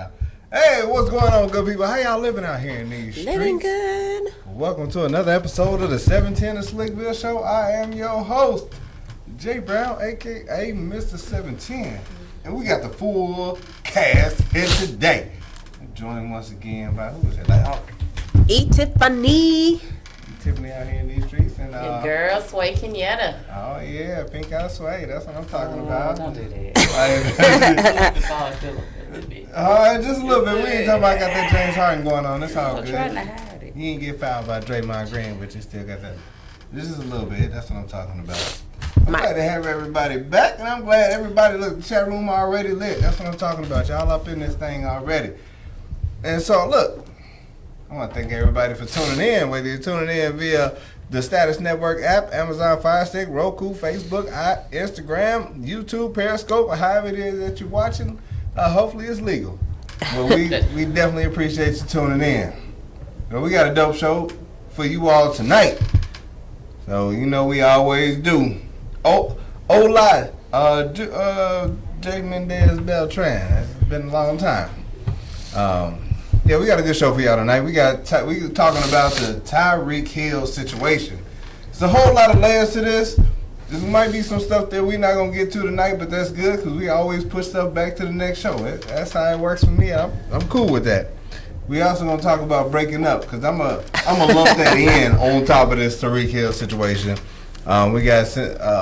now. Hey, what's going on, good people? How y'all living out here in these streets? Living good. Welcome to another episode of the 710 of Slickville Show. I am your host, Jay Brown, a.k.a. Mr. 710. And we got the full cast here today. I'm joined once again by, who is it? Tiffany. Tiffany out here in these streets. And, your girl, Sway Kenyatta. Oh, yeah, Pink Eye Sway. That's what I'm talking about. Don't do that. Just a little bit. We ain't talking about got that James Harden going on. That's all good. Trying to hide it. You ain't get fouled by Draymond Green, but you still got that. This is a little bit. That's what I'm talking about. I'm glad to have everybody back, and I'm glad everybody, look, the chat room already lit. That's what I'm talking about. Y'all up in this thing already. And so, look, I want to thank everybody for tuning in, whether you're tuning in via the Status Network app, Amazon Fire Stick, Roku, Facebook, Instagram, YouTube, Periscope, or however it is that you're watching. Hopefully it's legal. But we definitely appreciate you tuning in. But we got a dope show for you all tonight. So, you know we always do. Lyve, J. Mendez Beltran. It's been a long time. Yeah, we got a good show for y'all tonight. We talking about the Tyreek Hill situation. There's a whole lot of layers to this. There might be some stuff that we're not going to get to tonight, but that's good because we always push stuff back to the next show. That's how it works for me, and I'm cool with that. We also going to talk about breaking up because I'm a lump that in on top of this Tyreek Hill situation. We got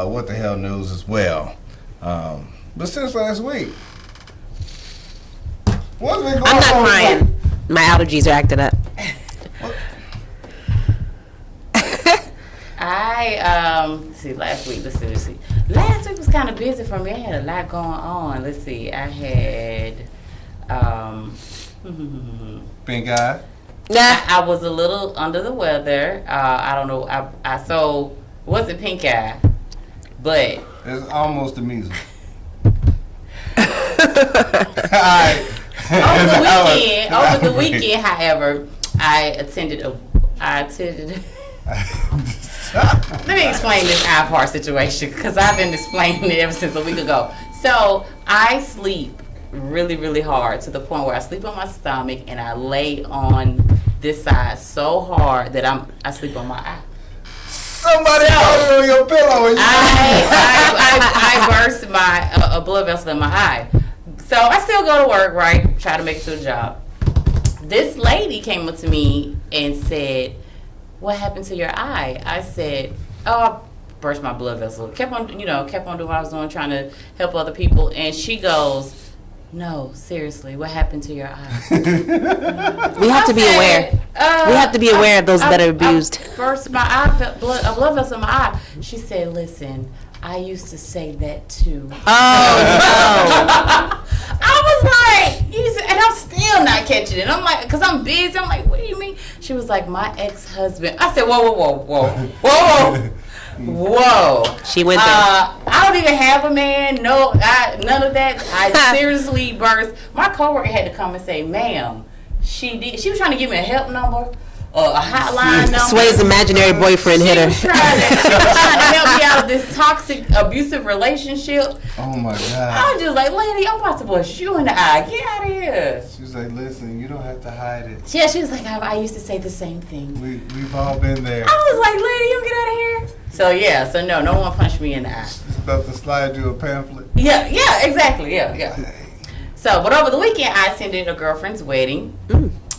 what the hell news as well. But since last week, what's been going on? I'm not crying. My allergies are acting up. Last week. Let's see. Last week was kind of busy for me. I had a lot going on. Let's see. I had Pink eye. I was a little under the weather. I don't know. I wasn't pink eye, but it's almost the measles. Over the weekend, however, I attended. Let me explain this eye part situation because I've been explaining it ever since a week ago. So I sleep really, really hard to the point where I sleep on my stomach and I lay on this side so hard that I sleep on my eye. Somebody got on your pillow. I burst a blood vessel in my eye. So I still go to work, right? Try to make it to the job. This lady came up to me and said, "What happened to your eye?" I said, "Oh, I burst my blood vessel." Kept on doing what I was doing, trying to help other people. And she goes, "No, seriously, what happened to your eye?" We have to be aware. We have to be aware of those that are abused. I burst my eye, a blood vessel in my eye. She said, "Listen, I used to say that too." Oh, no. I was like, and I'm still not catching it. I'm like, because I'm busy. I'm like, what do you mean? She was like, "My ex-husband." I said, whoa. She went there. I don't even have a man. No, none of that. I seriously burst. My coworker had to come and say, "Ma'am," she was trying to give me a help number. A hotline number. Sway's imaginary boyfriend hit her. She was trying to help me out of this toxic, abusive relationship. Oh my God. I was just like, "Lady, I'm about to bust you in the eye. Get out of here." She was like, "Listen, you don't have to hide it." Yeah, she was like, I used to say the same thing. We've all been there. I was like, "Lady, you get out of here." So no one punched me in the eye. It's about to slide you a pamphlet. Yeah, exactly. Yeah. So, but over the weekend, I attended a girlfriend's wedding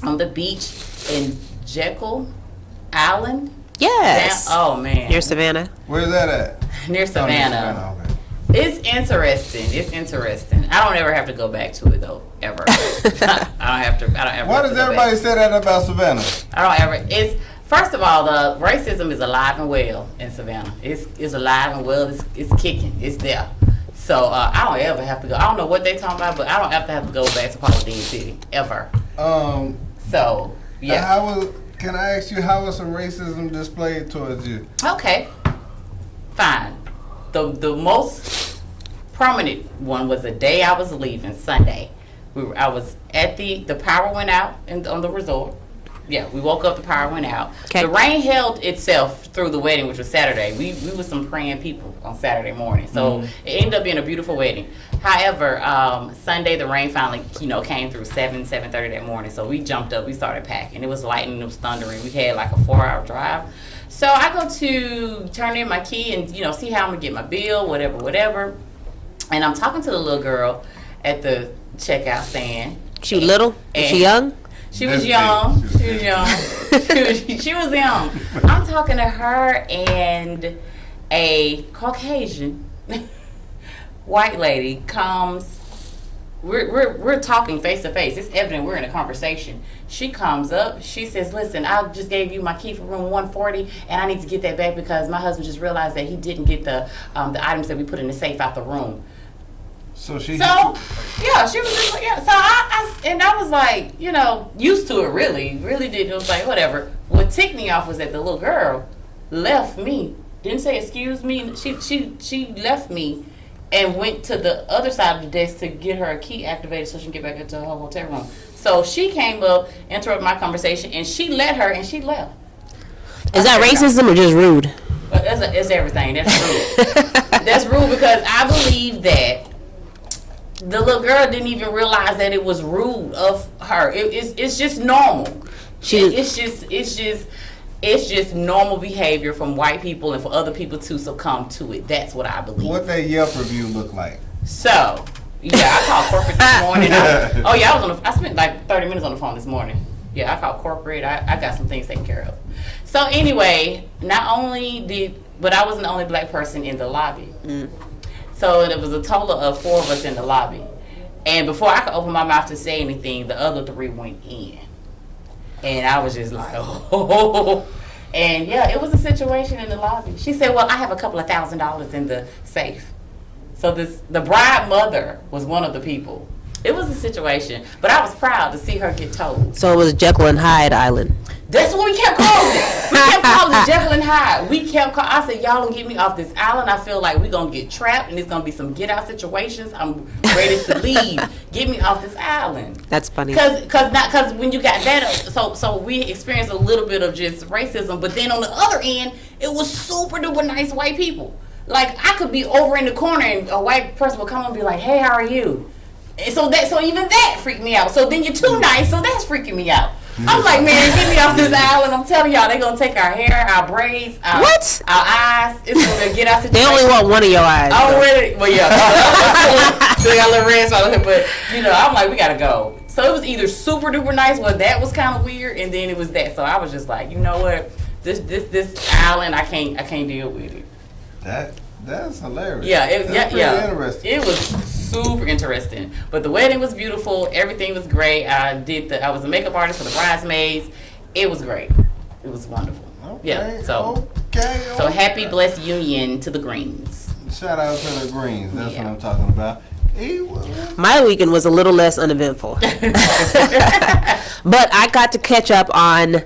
on the beach in Jekyll Island. Yes. Oh man. Near Savannah. Where's that at? Near Savannah. Okay. It's interesting. I don't ever have to go back to it though, ever. I don't ever. Why does everybody say that about Savannah? I don't ever. First of all, the racism is alive and well in Savannah. It's alive and well. It's kicking. It's there. So I don't ever have to go. I don't know what they talking about, but I don't have to go back to Pasadena City ever. So yeah. Can I ask you how was some racism displayed towards you? Okay, fine. The most prominent one was the day I was leaving, Sunday. I was at the power went out on the resort. we woke up, the power went out. Okay. The rain held itself through the wedding, which was Saturday. We were some praying people on Saturday morning, so it ended up being a beautiful wedding. However, Sunday the rain finally, came through 7:30 that morning. So we jumped up, we started packing. It was lightning, it was thundering. We had like a 4-hour drive. So I go to turn in my key and see how I'm gonna get my bill, whatever. And I'm talking to the little girl at the checkout stand. She little? Is she young? She was young. She was young. She was young. I'm talking to her and a Caucasian white lady comes. We're talking face to face. It's evident we're in a conversation. She comes up. She says, "Listen, I just gave you my key for room 140, and I need to get that back because my husband just realized that he didn't get the items that we put in the safe out the room." So she was just like, So I was like, used to it really did. It was like, whatever. What ticked me off was that the little girl left me, didn't say excuse me. She left me and went to the other side of the desk to get her key activated so she can get back into her hotel room. So she came up, interrupted my conversation, and she let her, and she left. Is that racism or just rude? It's everything. That's rude. That's rude because I believe that the little girl didn't even realize that it was rude of her. It's just normal. It's just normal behavior from white people and for other people to succumb to it. That's what I believe. What that Yelp review look like? So, I called corporate this morning. I spent like 30 minutes on the phone this morning. Yeah, I called corporate. I got some things taken care of. So anyway, but I wasn't the only black person in the lobby. So there was a total of 4 of us in the lobby. And before I could open my mouth to say anything, the other 3 went in. And I was just like, oh. And it was a situation in the lobby. She said, well, I have a couple of $1,000 in the safe. So the bride mother was one of the people. It was a situation, but I was proud to see her get told. So it was Jekyll and Hyde Island. That's what we kept calling it. We kept calling it Jekyll and Hyde. I said, y'all don't get me off this island. I feel like we're going to get trapped and it's going to be some get out situations. I'm ready to leave. Get me off this island. That's funny. Because when you got that, so we experienced a little bit of just racism, but then on the other end, it was super duper nice white people. Like, I could be over in the corner and a white person would come and be like, hey, how are you? And so even that freaked me out. So then you're too nice, so that's freaking me out. I'm like, man, get me off this island. I'm telling y'all, they're going to take our hair, our braids, our eyes. It's going to get us. They only want one of your eyes. Already? Well, yeah. So they got a little red spot on him. But, I'm like, we got to go. So it was either super duper nice, well, that was kind of weird, and then it was that. So I was just like, you know what? This island, I can't deal with it. That's hilarious. Yeah, interesting. It was super interesting. But the wedding was beautiful. Everything was great. I was a makeup artist for the bridesmaids. It was great. It was wonderful. Okay, So happy blessed union to the Greens. Shout out to the Greens. That's what I'm talking about. My weekend was a little less uneventful. But I got to catch up on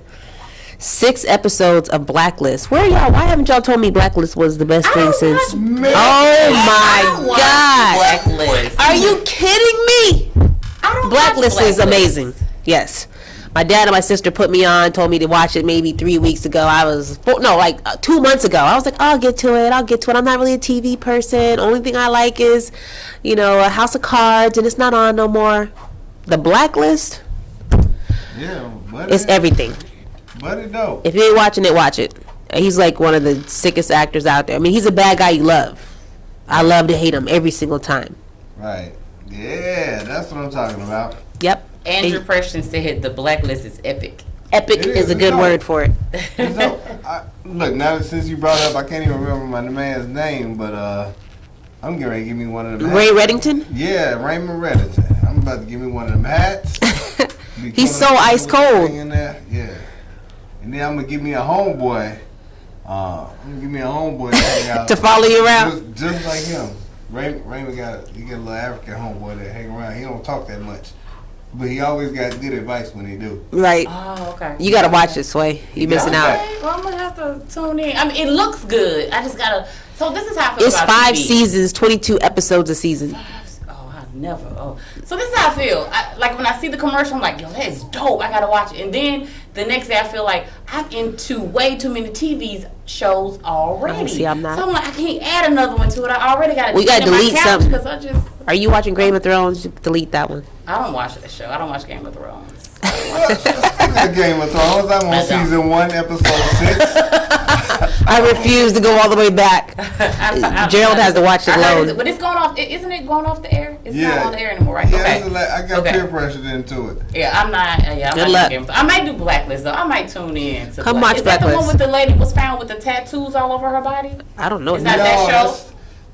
6 episodes of Blacklist. Where y'all? Why haven't y'all told me Blacklist was the best thing since? Oh my God! Blacklist. Are you kidding me? Blacklist is amazing. Yes, my dad and my sister put me on. Told me to watch it maybe 3 weeks ago. 2 months ago. I was like, I'll get to it. I'm not really a TV person. Only thing I like is, a House of Cards, and it's not on no more. The Blacklist. Yeah, it's everything. Buddy dope. If you ain't watching it, watch it. He's like one of the sickest actors out there. I mean, he's a bad guy you love. I love to hate him every single time. Right. Yeah, that's what I'm talking about. Yep. Andrew Preston said the Blacklist is epic. Epic is a good word for it. Look, now since you brought it up, I can't even remember my man's name, but I'm getting ready to give me one of them hats. Ray Reddington? Yeah, Raymond Reddington. I'm about to give me one of them hats. He's so ice cold. Yeah. And then I'm gonna give me a homeboy. To hang out to follow you around. Just like him. Raymond got a little African homeboy that hang around. He don't talk that much, but he always got good advice when he do. Right. Oh, okay. You gotta watch this way. You missing out. Okay. Well, I'm gonna have to tune in. I mean, it looks good. I just gotta. So this is how I feel about 5 seasons, 22 episodes a season. Oh, I've Never. Oh, so this is how I feel. Like when I see the commercial, I'm like, yo, that's dope. I gotta watch it. And then the next day, I feel like I'm into way too many TV shows already. See, I'm not. So I'm like, I can't add another one to it. I already got. We gotta delete something. Because I just. Are you watching Game of Thrones? Delete that one. I don't watch that show. I don't watch Game of Thrones. Speaking of Game of Thrones, I'm on season 1, episode 6. I refuse to go all the way back. Gerald has to watch it alone. But it's going off. Isn't it going off the air? It's not on the air anymore, right? Yeah, okay. I got peer pressured into it. Yeah, I'm not. Good luck. I might do Blacklist though. I might tune in. To Come watch Blacklist. Is that the one with the lady was found with the tattoos all over her body? I don't know. Is that that show?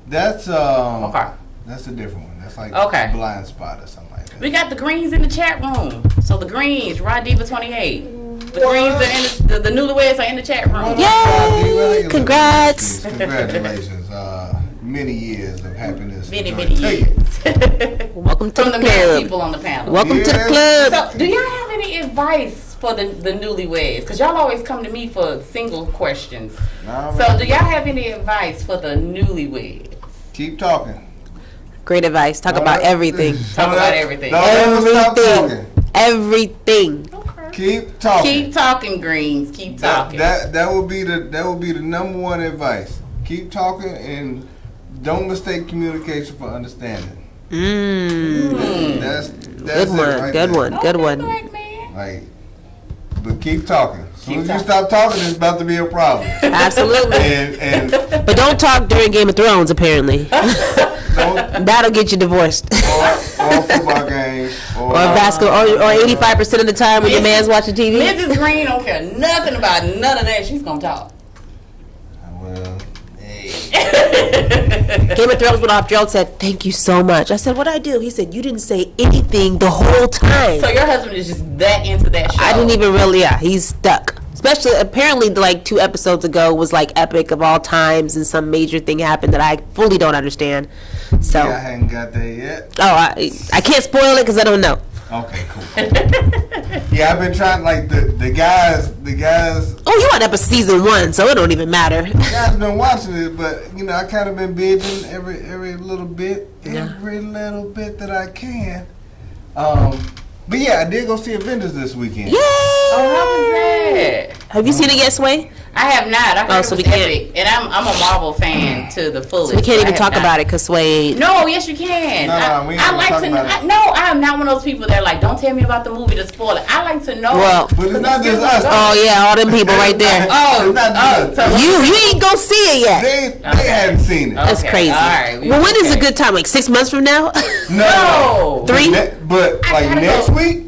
That's okay. That's a different one. That's like Blind Spot or something like that. We got the Greens in the chat room. So the Greens, Rod Diva 28. The Greens are in the newlyweds are in the chat room. Yay! Congrats! Congratulations. Many years of happiness. Many years. Welcome to From the the male club. people on the panel. Welcome to the club. So, do y'all have any advice for the newlyweds? Because y'all always come to me for single questions. So, do y'all have any advice for the newlyweds? Keep talking. Great advice. Talk about everything. Talk about everything. Everything. Okay. Keep talking. Keep talking, Greens. Keep talking. That will be the number one advice. Keep talking and don't mistake communication for understanding. That's good one. Right good there. one. Good one. Like, but keep talking. As soon as you stop talking, it's about to be a problem. Absolutely. But don't talk during Game of Thrones. Apparently, that'll get you divorced. Or football games. Or basketball. Or 85% of the time when your man's watching TV. Mrs. Green don't care nothing about none of that. She's gonna talk. Well. Game of Thrones went off. Gerald said, "Thank you so much." I said, "What'd I do?" He said, "You didn't say anything the whole time." So your husband is just that into that show. I didn't even really. Yeah, he's stuck. Especially, apparently, like 2 episodes ago was like epic of all times, and some major thing happened that I fully don't understand. So I hadn't got there yet. Oh, I can't spoil it because I don't know. Okay, cool. Yeah, I've been trying, like, the guys. Oh, you on episode season 1, so it don't even matter. The guys been watching it, but I kind of been binging every little bit, every little bit that I can. But yeah, I did go see Avengers this weekend. Yay! Oh, how was that? Have you seen it yet, Sway? I have not. I heard so it was epic. And I'm a Marvel fan to the fullest. So we can't even talk about it because Sway. No, yes you can. No, we ain't I like talk to about it. No, I am not one of those people that are like, don't tell me about the movie to spoil it. I like to know. Well, but it's not just us. Oh yeah, all them people right there. It's not just us. You ain't go see it yet. They hadn't seen it. That's crazy. All right. Well, when is a good time? Like 6 months from now? No. 3? But like next week.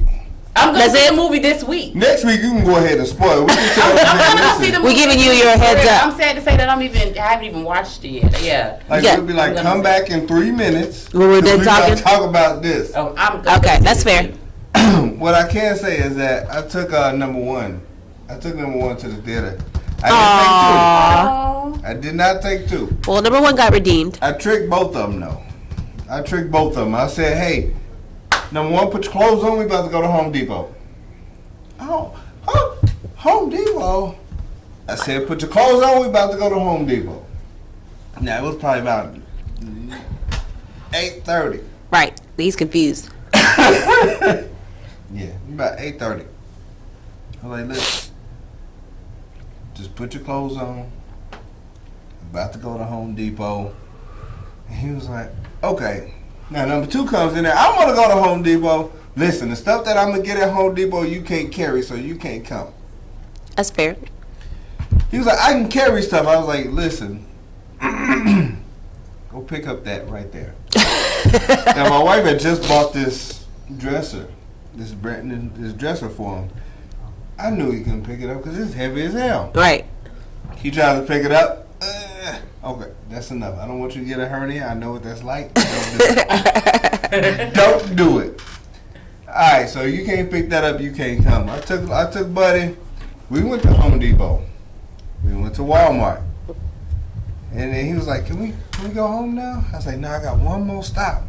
I'm going to see the movie this week. Next week you can go ahead and spoil it. I'm going to see the movie. We're giving you your heads up. I'm sad to say that I haven't even watched it yet. Yeah. Like it'll be like, come back in 3 minutes. When we're done talking. Talk about this. Oh, okay, that's fair. What I can say is that I took number one. I took number 1 to the theater. I didn't take 2. I did not take 2. Well, number 1 got redeemed. I tricked both of them though. I said, hey, number 1, put your clothes on. We about to go to Home Depot. Oh, Home Depot. I said, put your clothes on. We about to go to Home Depot. Now it was probably about 8:30. Right. He's confused. Yeah, about 8:30. I'm like, listen, just put your clothes on. About to go to Home Depot. And he was like, okay. Now number 2 comes in there. I want to go to Home Depot. Listen, the stuff that I'm going to get at Home Depot, you can't carry, so you can't come. That's fair. He was like, I can carry stuff. I was like, listen, go pick up that right there. Now my wife had just bought this dresser, this dresser for him. I knew he couldn't pick it up because it's heavy as hell. Right. He tried to pick it up. Okay, that's enough. I don't want you to get a hernia. I know what that's like. Don't do it. Alright, so you can't pick that up, you can't come. I took Buddy. We went to Home Depot. We went to Walmart. And then he was like, Can we go home now? I was like, no, I got one more stop.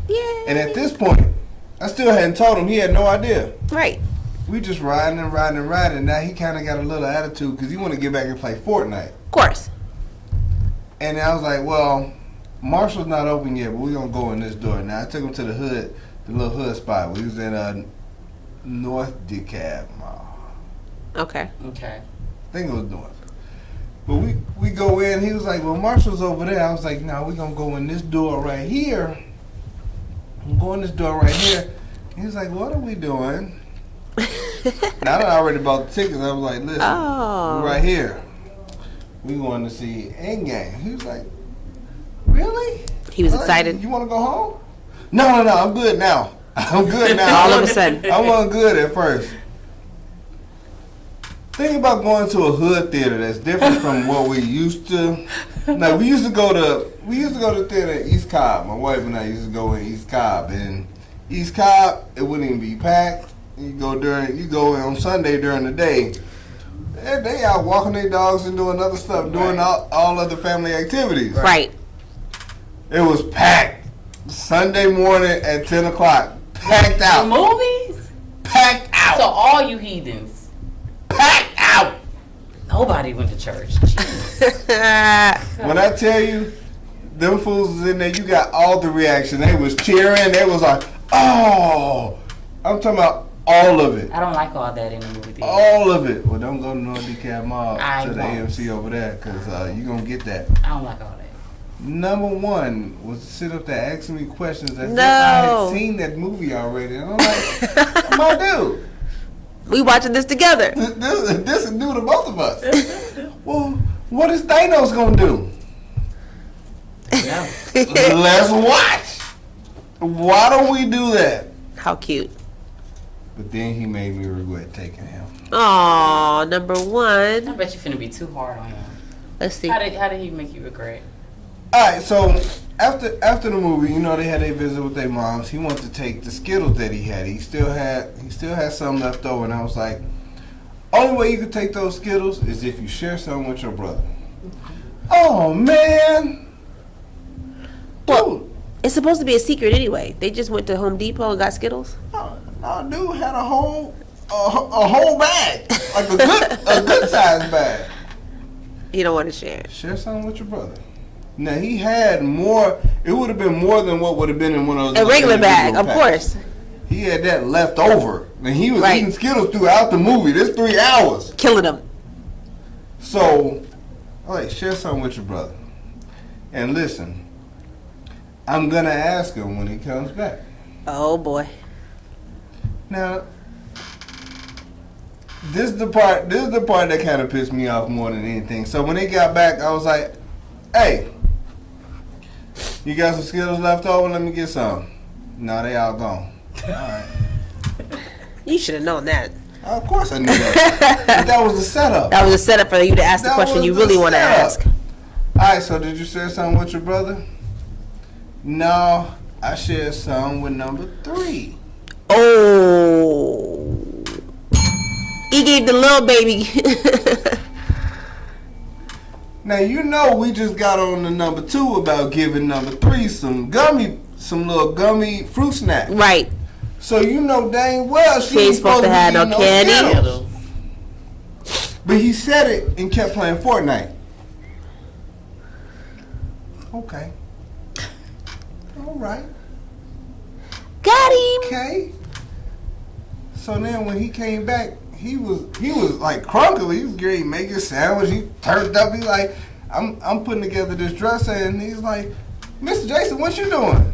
Yeah. And at this point, I still hadn't told him. He had no idea. Right. We just riding. Now he kind of got a little attitude because he want to get back and play Fortnite. Of course. And I was like, well, Marshall's not open yet, but we're gonna go in this door. Now I took him to the hood, the little hood spot. We was in North DeKalb Mall. Okay. Okay. I think it was North. But we go in. He was like, "Well, Marshall's over there." I was like, "No, we're gonna go in this door right here. I'm going this door right here." He was like, "What are we doing?" Now that I already bought the tickets, I was like, "Listen, we're right here. We going to see Endgame." He was like, "Really?" He was excited. You want to go home? No, I'm good now. I'm good now. All of a sudden. I wasn't good at first. Think about going to a hood theater that's different from what we used to. Like we used to go to theater in East Cobb. My wife and I used to go in East Cobb, and East Cobb it wouldn't even be packed. You go in on Sunday during the day. They out walking their dogs and doing other stuff, doing all other family activities. Right. It was packed. Sunday morning at 10 o'clock. Packed out. The movies? Packed out. So all you heathens. Packed out. Nobody went to church. When I tell you, them fools was in there, you got all the reaction. They was cheering. They was like, oh. I'm talking about all of it. I don't like all that in the movie theater. All of it. Well, don't go to North DeKalb Mall I to the won't. AMC over there because you're going to get that. I don't like all that. Number one was to sit up there asking me questions as if No. I had seen that movie already. And I'm like, my dude. We watching this together. This is new to both of us. Well, what is Thanos going to do? No. Let's watch. Why don't we do that? How cute. But then he made me regret taking him. Aw, number I one. bet you finna be too hard on him. Let's see. How did he make you regret? All right, so after the movie, you know, they had a visit with their moms. He wanted to take the Skittles that he had. He still had some left over, and I was like, only way you could take those Skittles is if you share some with your brother. Oh man, Well, it's supposed to be a secret anyway. They just went to Home Depot and got Skittles. no, dude had a whole bag, like a good size bag. You don't want to share. Share something with your brother. Now he had more. It would have been more than what would have been in one of those. A regular bag, individual of packs. course. He had that left over, and he was Right. eating Skittles throughout the movie. This 3 hours. Killing them. So, all right, share something with your brother. And listen, I'm gonna ask him when he comes back. Oh boy. Now, this is the part that kind of pissed me off more than anything. So when they got back, I was like, "Hey, you got some Skittles left over? Let me get some." No, they all gone. All right. You should have known that. Of course I knew that. But that was the setup. That was a setup for you to ask the That question was you the really want to setup. ask. Alright, so did you share something with your brother? No, I shared some with number 3. Oh. He gave the little baby. Now you know we just got on the number 2 about giving number 3 some little gummy fruit snack. Right. So you know dang well she ain't ain't supposed to have be no eating candy. Skittles. But he said it and kept playing Fortnite. Okay. Alright. Got him. Okay. So then when he came back, he was like crunkly. He was getting making a sandwich. He turned up. He's like, I'm putting together this dresser, and he's like, Mr. Jason, what you doing?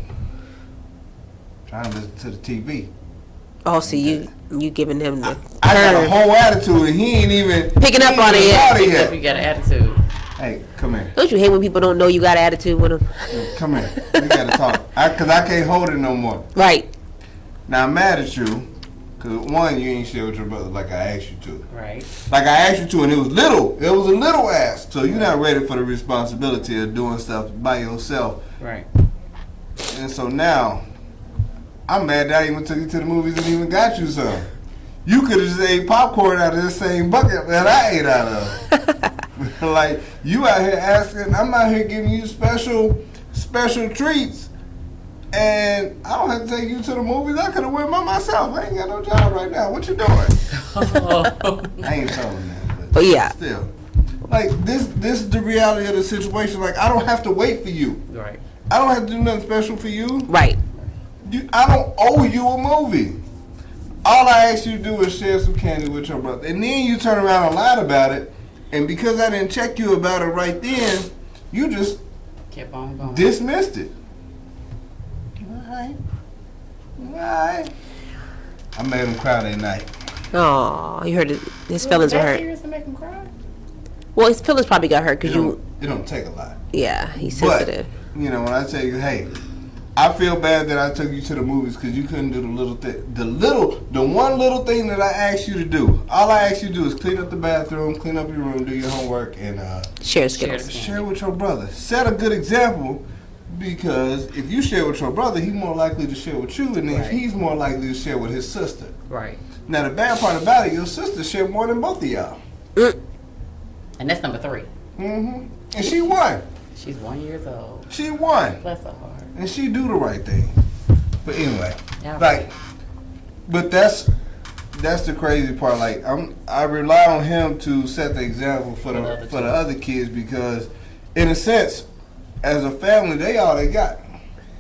Trying to listen to the TV. Oh, so you giving him the I got a turn. whole attitude, and he ain't even Picking up on it yet. You got an attitude. Hey, come here. Don't you hate when people don't know you got an attitude with them? Come here. We gotta talk. Cause I can't hold it no more. Right. Now I'm mad at you. Cause one, you ain't share with your brother like I asked you to. Right. Like I asked you to, and it was little. It was a little ass. So you're not ready for the responsibility of doing stuff by yourself. Right. And so now, I'm mad that I even took you to the movies and even got you some. You could have just ate popcorn out of the same bucket that I ate out of. Like, you out here asking, I'm out here giving you special treats. And I don't have to take you to the movies. I could have went by myself. I ain't got no job right now. What you doing? I ain't telling that. But yeah. Still. Like, this is the reality of the situation. Like, I don't have to wait for you. Right. I don't have to do nothing special for you. Right. I don't owe you a movie. All I ask you to do is share some candy with your brother. And then you turn around and lied about it. And because I didn't check you about it right then, you just kept on going. Dismissed it. Alright. I made him cry that night. Oh, you heard it. His feelings were hurt. Serious to make him cry? Well, his feelings probably got hurt because It don't take a lot. Yeah, he's sensitive. But, you know, when I tell you, hey, I feel bad that I took you to the movies because you couldn't do the little thing. The one little thing that I asked you to do. All I asked you to do is clean up the bathroom, clean up your room, do your homework, and share Skittles. Share with your brother. Set a good example, because if you share with your brother, he's more likely to share with you, and then he's more likely to share with his sister. Right. Now the bad part about it, your sister shared more than both of y'all. And that's number 3. Mm-hmm. And she won. She's 1 year old. She won. Bless her heart. And she do the right thing. But anyway, Right. but that's the crazy part. Like I rely on him to set the example for the other kids, because in a sense, as a family, they all they got.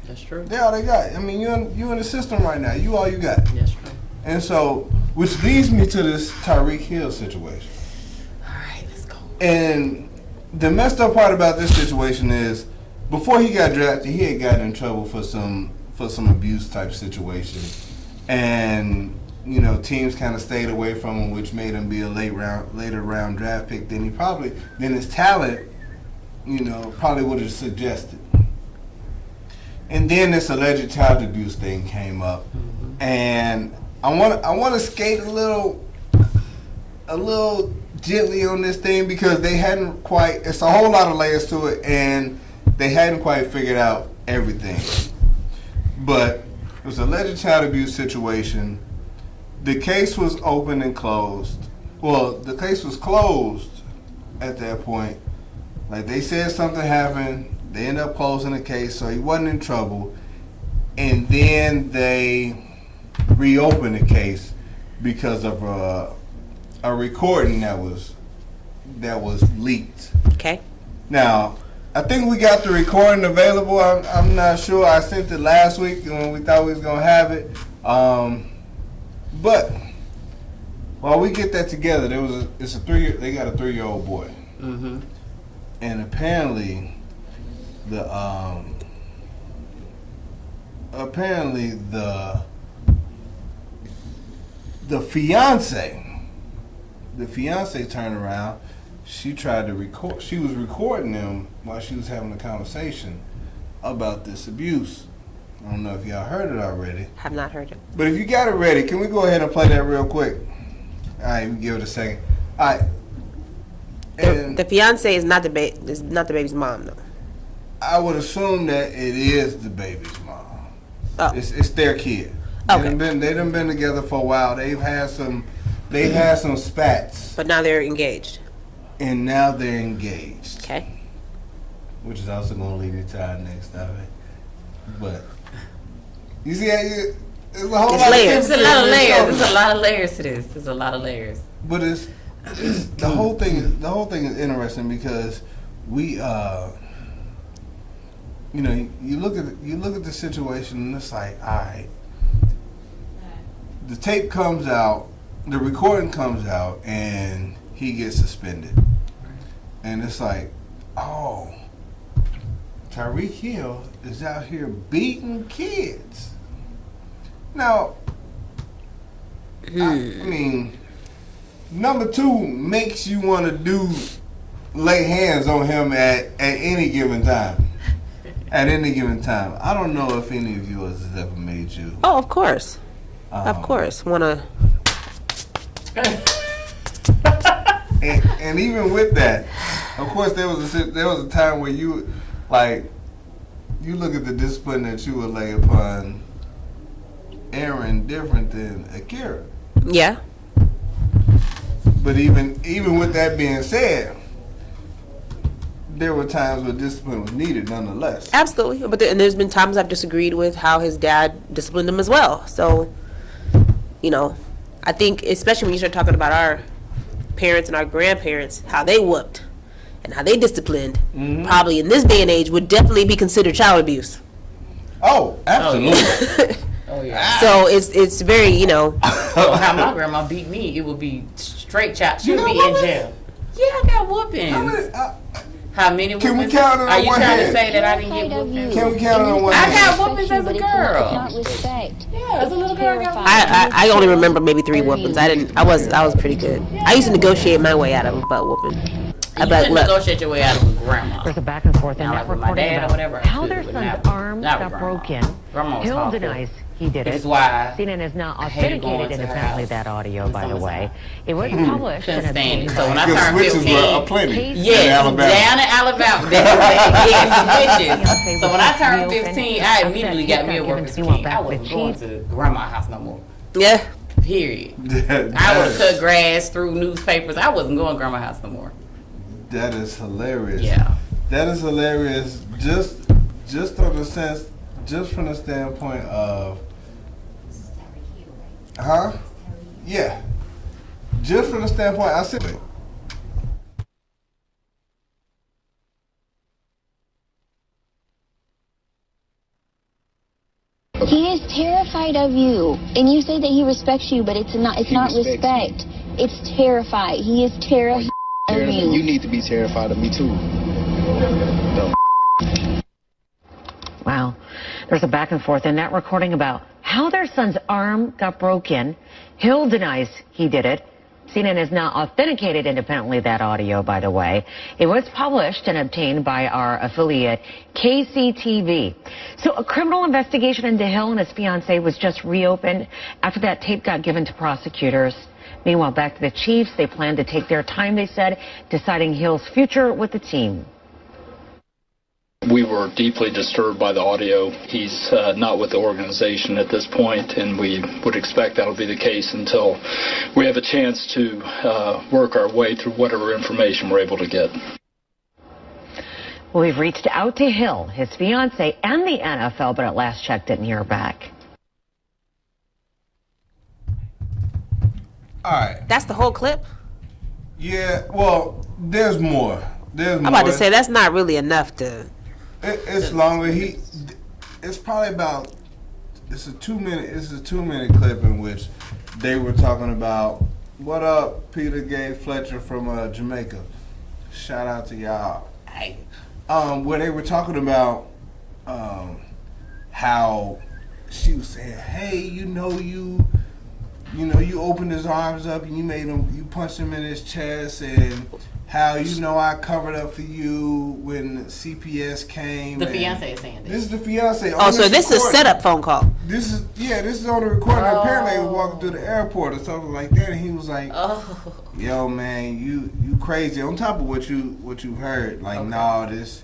That's true. They all they got. I mean, you in the system right now. You all you got. That's true. And so, which leads me to this Tyreek Hill situation. All right, let's go. And the messed up part about this situation is, before he got drafted, he had gotten in trouble for some abuse type situation, and you know, teams kind of stayed away from him, which made him be a later round draft pick than his talent, you know, probably would have suggested. And then this alleged child abuse thing came up, and I want to skate a little gently on this thing, because they hadn't quite. It's a whole lot of layers to it, and they hadn't quite figured out everything. But it was an alleged child abuse situation. The case was open and closed. Well, the case was closed at that point. Like, they said something happened. They ended up closing the case, so he wasn't in trouble. And then they reopened the case because of a recording that was leaked. Okay. Now, I think we got the recording available. I'm not sure. I sent it last week when we thought we was gonna have it. But while we get that together, they got a 3-year-old boy. Mm-hmm. And apparently the fiance turned around. She tried to record. She was recording them while she was having a conversation about this abuse. I don't know if y'all heard it already. Have not heard it. But if you got it ready, can we go ahead and play that real quick? All right, we give it a second. All right. And The fiance is not the baby's mom, though. I would assume that it is the baby's mom. Oh. It's their kid. Okay. They done been together for a while. They've had some spats. But now they're engaged. And now they're engaged. Okay. Which is also going to lead me to our next topic. But you see, it's a whole lot layers. of There's a lot of layers. There's a lot of layers to this. There's a lot of layers. But it's the whole thing. The whole thing is interesting, because we, you know, you look at the situation, and it's like, all right, the tape comes out, the recording comes out, and he gets suspended, and it's like, oh, Tyreek Hill is out here beating kids. Now, I mean, number 2 makes you want to lay hands on him at any given time. At any given time. I don't know if any of you has ever made you. Oh, of course. Of course. Wanna. And even with that, of course, there was a time where you look at the discipline that you would lay upon Aaron different than Akira. Yeah. But even with that being said, there were times where discipline was needed nonetheless. Absolutely. But there's been times I've disagreed with how his dad disciplined him as well. So, you know, I think especially when you start talking about our parents and our grandparents, how they whooped. and how they disciplined, probably in this day and age would definitely be considered child abuse. Oh, absolutely. Oh yeah. So it's very, you know. So how my grandma beat me, it would be straight child. She would be in jail. Yeah, I got whoopings. How many whoopings? Can we count it on Are you one trying hand? to say that I didn't get whoopings? Can we count it on one I hand? got whoopings as a girl. Not respect. Yeah, as a little girl, I got I only remember maybe 3 whoopings. I was pretty good. I used to negotiate my way out of a butt whooping. You couldn't negotiate your way out of a grandma. There's a back and forth in Now, that like with my reporting dad or about whatever, I how could, their but son's not- arm not got with grandma. broken. Grandma was Hill awful. denies he did Which it. is why CNN is now I hated going authenticated to her independently house. that audio, In by the summertime. way. It was published couldn't and stand it. obtained So when I Because turned switches were 15, aplenty yes, in Alabama. down in Alabama. Yes, switches. So when I turned Reopened 15, I after immediately that got me a case got work given as to a him kid. back I with wasn't going cheese. to grandma's house no more. Yeah. Period. I would have cut grass through newspapers. I wasn't going to grandma's house no more. That is hilarious. Yeah. That is hilarious. Just on the sense, just from the standpoint of, yeah. Just from the standpoint, I said. He is terrified of you, and you say that he respects you, but it's not respect. It's terrified. He is terrified of You you. need to be terrified of me too. Wow. There's a back and forth in that recording about how their son's arm got broken. Hill denies he did it. CNN has now authenticated independently that audio, by the way. It was published and obtained by our affiliate, KCTV. So a criminal investigation into Hill and his fiancee was just reopened after that tape got given to prosecutors. Meanwhile, back to the Chiefs, they plan to take their time, they said, deciding Hill's future with the team. We were deeply disturbed by the audio. He's not with the organization at this point, and we would expect that'll be the case until we have a chance to work our way through whatever information we're able to get. Well, we've reached out to Hill, his fiancee, and the NFL, but at last check didn't hear back. All right. That's the whole clip? Yeah. Well, there's more. I'm about to say, that's not really enough to... It's longer. It's probably about. It's a 2-minute clip in which they were talking about what up, Peter Gay Fletcher from Jamaica. Shout out to y'all. Hey. Where they were talking about how she was saying, hey, you opened his arms up and you punched him in his chest, and how I covered up for you when CPS came. The fiance is saying this. This is the fiance. Oh, so this is a setup phone call. This is on the recording. Apparently, he was walking through the airport or something like that, and he was like, "Yo, man, you crazy." On top of what you heard, like, nah, this,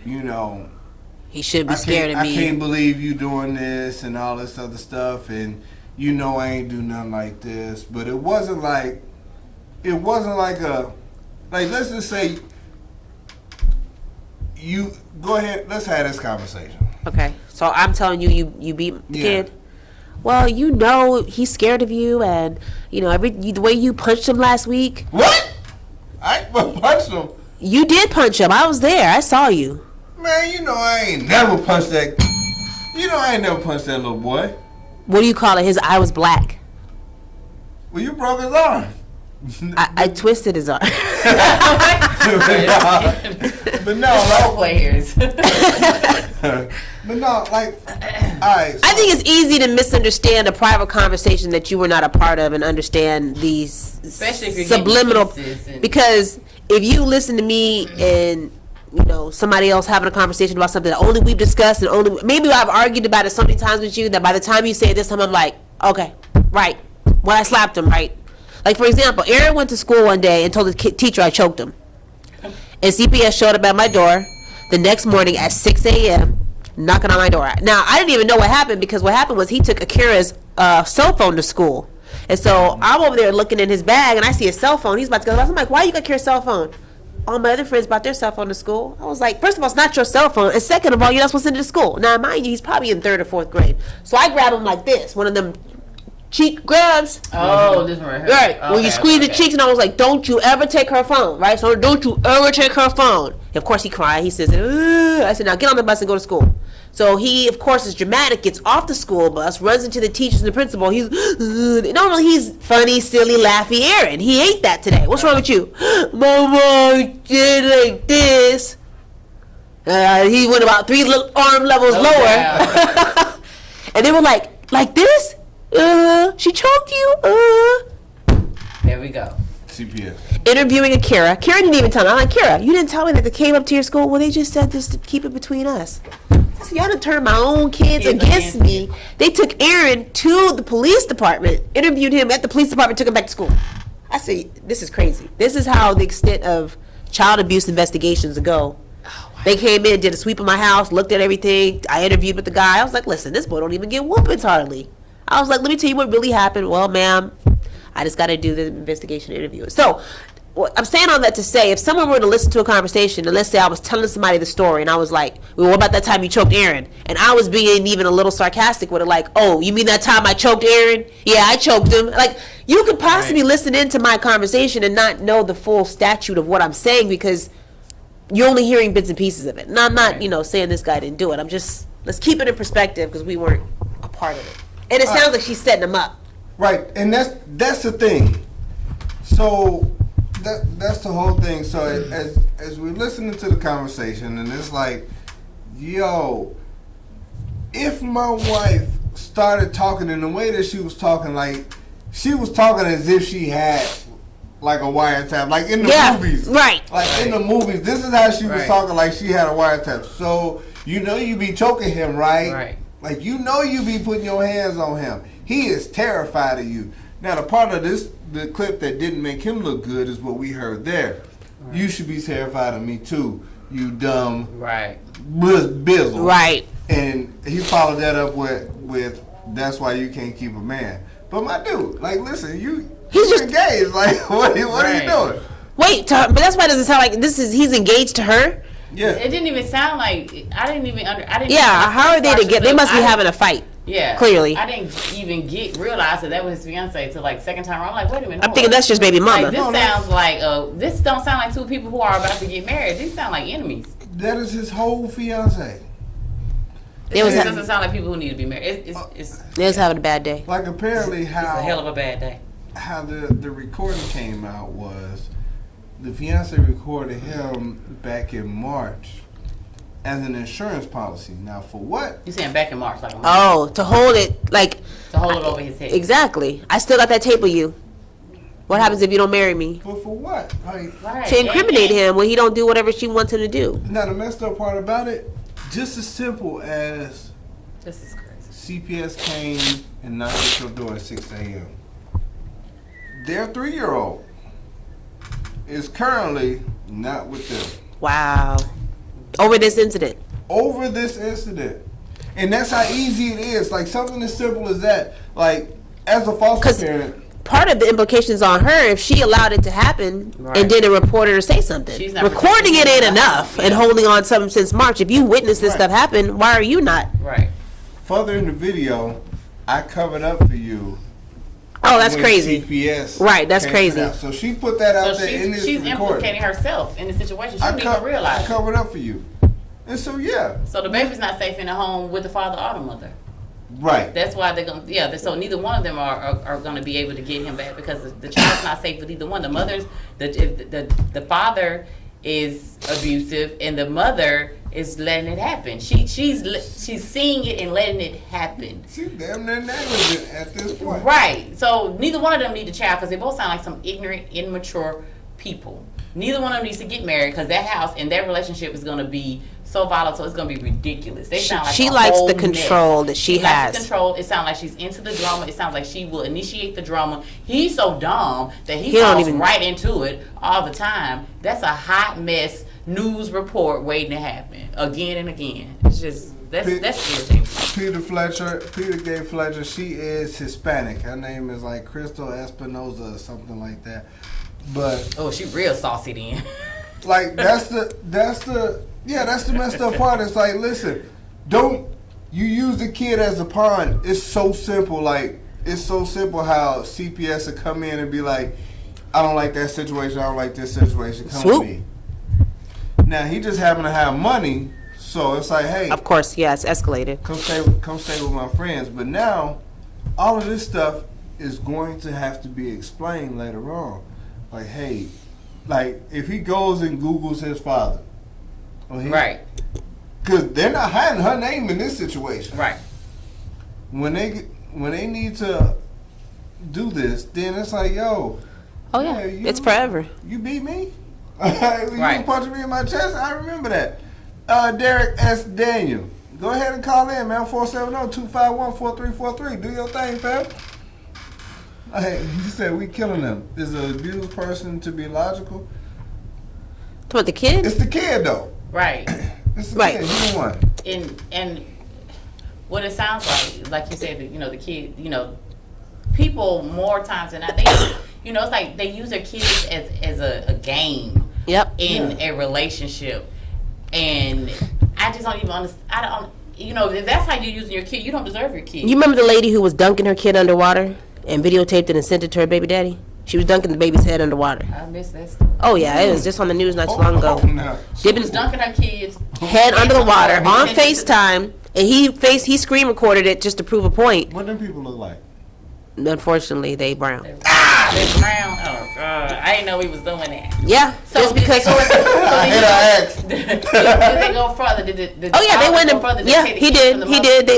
he should be scared of me. I can't believe you doing this and all this other stuff, and I ain't do nothing like this. But it wasn't like a. Like, let's just say you go ahead. Let's have this conversation. Okay, so I'm telling you beat the kid. Well, he's scared of you, and the way you punched him last week. What? I punched him. You did punch him. I was there. I saw you. Man, I ain't never punched that. I ain't never punched that little boy. What do you call it? His eye was black. Well, you broke his arm. I twisted his arm. But no, Role players. but no, like, all right. I think it's easy to misunderstand a private conversation that you were not a part of and understand these Especially if you're subliminal. getting Because if you listen to me and somebody else having a conversation about something that only we've discussed and maybe I've argued about it so many times with you that by the time you say it this time I'm like, okay, right. When I slapped him, right. Like, for example, Aaron went to school one day and told the teacher I choked him. And CPS showed up at my door the next morning at 6 a.m. knocking on my door. Now, I didn't even know what happened because what happened was he took Akira's cell phone to school. And so I'm over there looking in his bag and I see his cell phone. He's about to go. I'm like, why you got Akira's cell phone? All my other friends brought their cell phone to school. I was like, first of all, it's not your cell phone. And second of all, you're not supposed to send it to school. Now, mind you, he's probably in 3rd or 4th grade. So I grab him like this, one of them cheek grabs. Oh, this one right here. Right. Okay, when you squeeze the okay. cheeks, and I was like, don't you ever take her phone, right? So don't you ever take her phone. Of course he cried. He says, ugh. I said, now get on the bus and go to school. So he, of course, is dramatic, gets off the school bus, runs into the teachers and the principal. He's, normally he's funny, silly, laughy Aaron. He ain't that today. What's wrong with you? Mama did like this. He went about 3 arm levels lower. And they were like this? She choked you? There we go. CPS. Interviewing a Kara. Kara didn't even tell me. I'm like, Kara, you didn't tell me that they came up to your school? Well, they just said this to keep it between us. I said, y'all done turned my own kids against me. They took Aaron to the police department, interviewed him at the police department, took him back to school. I said, this is crazy. This is how the extent of child abuse investigations go. They came in, did a sweep of my house, looked at everything. I interviewed with the guy. I was like, listen, this boy don't even get whoopings hardly. I was like, let me tell you what really happened. Well, ma'am, I just got to do the investigation interview. So I'm saying all that to say, if someone were to listen to a conversation, and let's say I was telling somebody the story, and I was like, well, what about that time you choked Aaron? And I was being even a little sarcastic with it, like, oh, you mean that time I choked Aaron? Yeah, I choked him. Like, you could possibly listen into my conversation and not know the full statute of what I'm saying because you're only hearing bits and pieces of it. And I'm not, saying this guy didn't do it. I'm just, let's keep it in perspective because we weren't a part of it. And it sounds like she's setting him up. Right, and that's the thing. So that's the whole thing. So as we're listening to the conversation, and it's like, yo, if my wife started talking in the way that she was talking, like she was talking as if she had like a wiretap, like in the movies, right? Like in the movies, this is how she was talking, like she had a wiretap. So you be choking him, right? Right. Like you be putting your hands on him. He is terrified of you. Now the part of the clip that didn't make him look good is what we heard there. Right. You should be terrified of me too, you dumb bizzle. Right. And he followed that up with that's why you can't keep a man. But my dude, like listen, he's just engaged. Like what are you doing? Wait, but that's why it doesn't sound like he's engaged to her. Yeah. It didn't even sound like I didn't even. How are they together? They must be having a fight. Yeah. Clearly. I didn't even realize that was his fiance till like second time around. I'm like, wait a minute. I'm thinking that's just baby mama. Like, this sounds like this don't sound like two people who are about to get married. These sound like enemies. That is his whole fiance. It doesn't sound like people who need to be married. They was having a bad day. Like apparently it's a hell of a bad day. How the recording came out was the fiance recorded him back in March as an insurance policy. Now for what? You saying back in March, like to hold it like to hold it over his head. Exactly. I still got that tape of you. What happens if you don't marry me? But for what? Like, to incriminate him when he don't do whatever she wants him to do. Now the messed up part about it, just as simple as this is crazy. CPS came and knocked at your door at 6 a.m. Their 3-year-old is currently not with them. Wow. Over this incident. And that's how easy it is. Like something as simple as that. Like as a foster parent. Part of the implications on her if she allowed it to happen and didn't report it or say something. Recording it ain't enough and holding on something since March. If you witnessed this stuff happen, why are you not? Right. Further in the video, I covered up for you. Oh, that's crazy. CPS right, that's crazy. So she put that out there in this she's recording. Implicating herself in the situation. She didn't even realize. I covered up for you. And so, yeah. So the baby's not safe in the home with the father or the mother. Right. That's why they're going to, so neither one of them are going to be able to get him back because the child's not safe with either one. The mother's, the father is abusive and the mother is letting it happen. She's seeing it and letting it happen. She's damn near negligent at this point. Right. So neither one of them need a child because they both sound like some ignorant, immature people. Neither one of them needs to get married because that house and that relationship is going to be so volatile. It's going to be ridiculous. They sound like she likes the control that she has. Likes the control. It sounds like she's into the drama. It sounds like she will initiate the drama. He's so dumb that he falls right into it all the time. That's a hot mess news report waiting to happen again and again. It's just that's irritating. Peter Gay Fletcher. She is Hispanic. Her name is like Crystal Espinoza or something like that. But she real saucy then. Like that's the messed up part. It's like, listen, don't you use the kid as a pawn. It's so simple. Like it's so simple how CPS would come in and be like, I don't like that situation, I don't like this situation, come Swoop. with me. Now, he just happened to have money, so it's like, hey. Of course, yeah, it's escalated. Come stay with my friends. But now, all of this stuff is going to have to be explained later on. Like, hey, like, if he goes and Googles his father. Right. Because they're not hiding her name in this situation. Right. When they need to do this, then it's like, yo. Oh, yeah. It's forever. You beat me? Right. You punching me in my chest? I remember that. Derek S. Daniel. Go ahead and call in, man. 470-251-4343. Do your thing, fam. Hey, he said we killing them. Is an abused person to be logical? What, the kid? It's the kid, though. Right. It's the Right. kid. You the one. And what it sounds like you said, the kid, people more times than not, it's like they use their kids as a game. Yep. In a relationship, and I just don't even understand. I don't. If that's how you're using your kid, you don't deserve your kid. You remember the lady who was dunking her kid underwater and videotaped it and sent it to her baby daddy? She was dunking the baby's head underwater. I missed that. Oh yeah, it was just on the news not too long ago. No. She was dunking her kids head under the water on FaceTime, and he screen recorded it just to prove a point. What them people look like? Unfortunately, they brown. They brown. Oh God, I didn't know he was doing that. Yeah, So just because. Did they go further? Did Oh yeah, they went go further? and yeah, he did. He did. They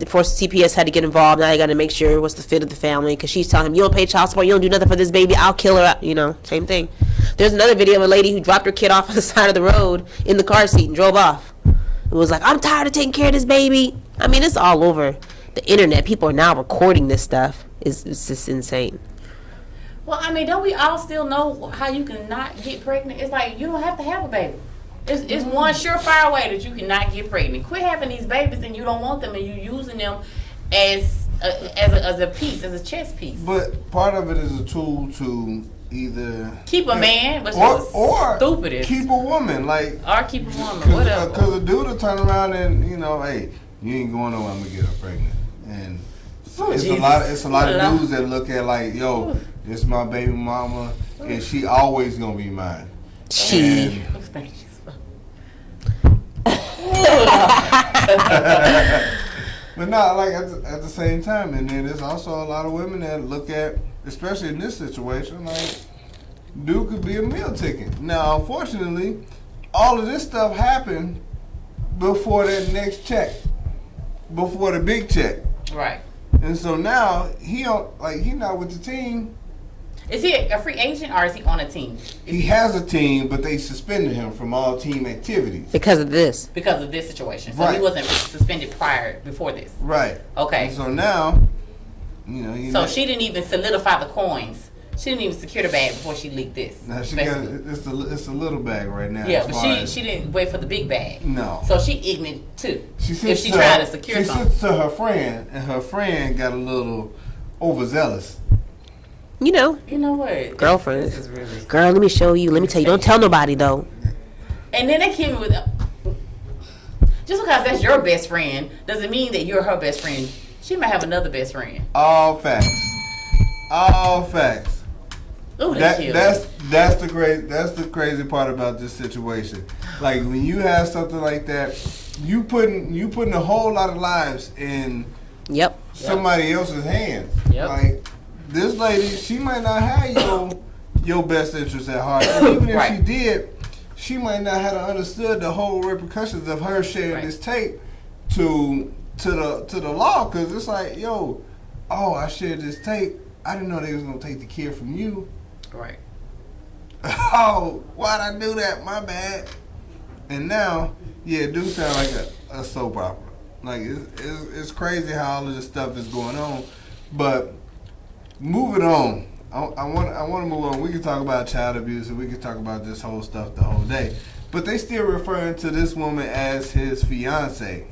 forced CPS had to get involved. Now they got to make sure what's the fit of the family because she's telling him, you don't pay child support, you don't do nothing for this baby, I'll kill her. Same thing. There's another video of a lady who dropped her kid off on the side of the road in the car seat and drove off. It was like, I'm tired of taking care of this baby. I mean, it's all over the internet. People are now recording this stuff. It's just insane. Well, I mean, don't we all still know how you can not get pregnant? It's like you don't have to have a baby. It's one surefire way that you cannot get pregnant. Quit having these babies and you don't want them and you using them as a piece, as a chess piece. But part of it is a tool to either keep a man, which or stupidest. Keep a woman, or keep a woman, whatever. Because a dude will turn around and hey, you ain't going nowhere. I'm gonna get her pregnant, and it's a lot of dudes that look at like, yo, this is my baby mama, and she always gonna be mine. But not like at the same time, and then there's also a lot of women that look at, especially in this situation, like dude could be a meal ticket. Now, unfortunately, all of this stuff happened before that next check, before the big check. Right. And so now he not with the team. Is he a free agent or is he on a team? He has a team, but they suspended him from all team activities because of this. Because of this situation. So right. He wasn't suspended before this. Right. Okay. And so now, so she didn't even solidify the coins. She didn't even secure the bag before she leaked this. Now she got it's a little bag right now. Yeah, but she didn't wait for the big bag. No. So she ignorant too. She tried to secure something. She sits to her friend, and her friend got a little overzealous. You know what? Girlfriend. Girl, let me show you. Let me tell you. Don't tell nobody though. And then they came with just because that's your best friend doesn't mean that you're her best friend. She might have another best friend. All facts. Ooh, that's the crazy part about this situation. Like when you have something like that, you putting a whole lot of lives in somebody else's hands. Yep. Like this lady, she might not have your best interest at heart. And even if she did, she might not have understood the whole repercussions of her sharing this tape to the law. Because it's like, I shared this tape. I didn't know they was gonna take the kid from you. Right. Oh, why'd I do that? My bad. And now, it do sound like a soap opera. Like it's crazy how all of this stuff is going on. But moving on, I want to move on. We can talk about child abuse and we can talk about this whole stuff the whole day. But they still referring to this woman as his fiance.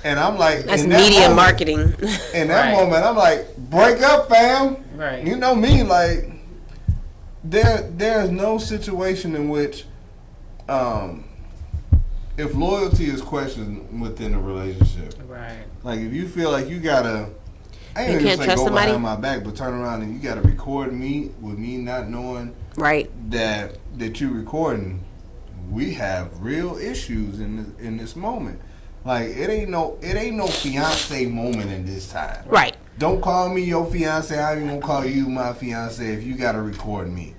And I'm like, that's media marketing. In that moment, I'm like, break up, fam. Right. You know me, like there's no situation in which if loyalty is questioned within a relationship. Right. Like if you feel like you gotta I ain't You even can't say trust go somebody? behind my back, but turn around and you got to record me with me not knowing Right. that you recording. We have real issues in this moment. Like it ain't no fiance moment in this time. Right. Don't call me your fiance. I ain't gonna call you my fiance if you gotta record me.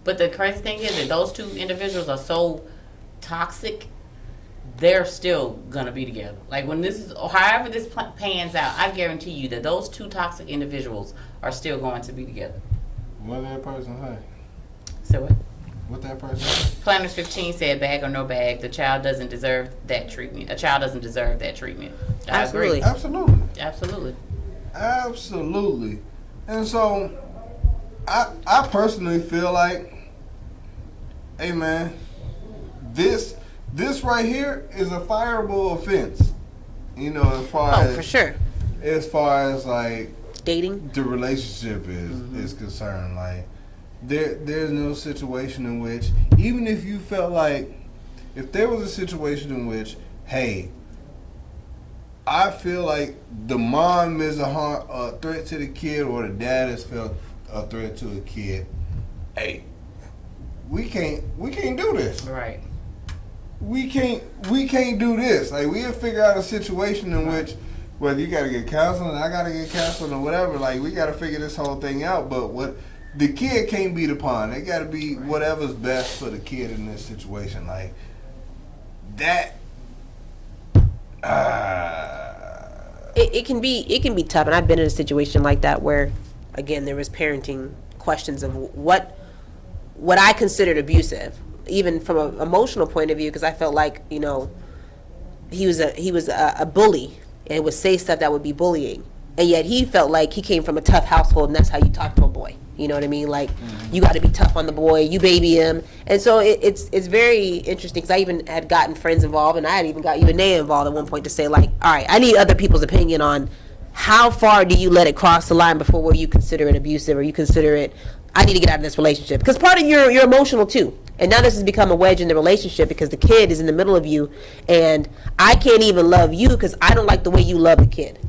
But the crazy thing is that those two individuals are so toxic. They're still gonna be together. Like when this is, however this pans out, I guarantee you that those two toxic individuals are still going to be together. What that person say? So what? What that person say? Planners 15 said, "Bag or no bag, the child doesn't deserve that treatment. A child doesn't deserve that treatment." I agree. Absolutely. Absolutely. Absolutely. And so, I personally feel like, hey man, this right here is a fireable offense. You know, as far as for sure. As far as like Dating. the relationship is concerned, like there's no situation in which, even if you felt like, if there was a situation in which, hey, I feel like the mom is a threat to the kid, or the dad has felt a threat to a kid, hey, we can't do this. Right. We can't do this. Like, we have figured out a situation in which, whether you gotta get counseling, I gotta get counseling, or whatever, like, we gotta figure this whole thing out. But what the kid can't be the pawn. They gotta be whatever's best for the kid in this situation. Like that. It can be tough, and I've been in a situation like that where, again, there was parenting questions of what I considered abusive, even from an emotional point of view, because I felt like, you know, he was a bully and would say stuff that would be bullying, and yet he felt like he came from a tough household, and that's how you talk to a boy. You know what I mean? Like, you got to be tough on the boy, you baby him. And so it's very interesting, because I even had gotten friends involved, and I had even got you and Naya involved at one point to say, like, all right, I need other people's opinion on how far do you let it cross the line before where you consider it abusive, or you consider it, I need to get out of this relationship. Because part of you're emotional too. And now this has become a wedge in the relationship, because the kid is in the middle of you, and I can't even love you because I don't like the way you love the kid.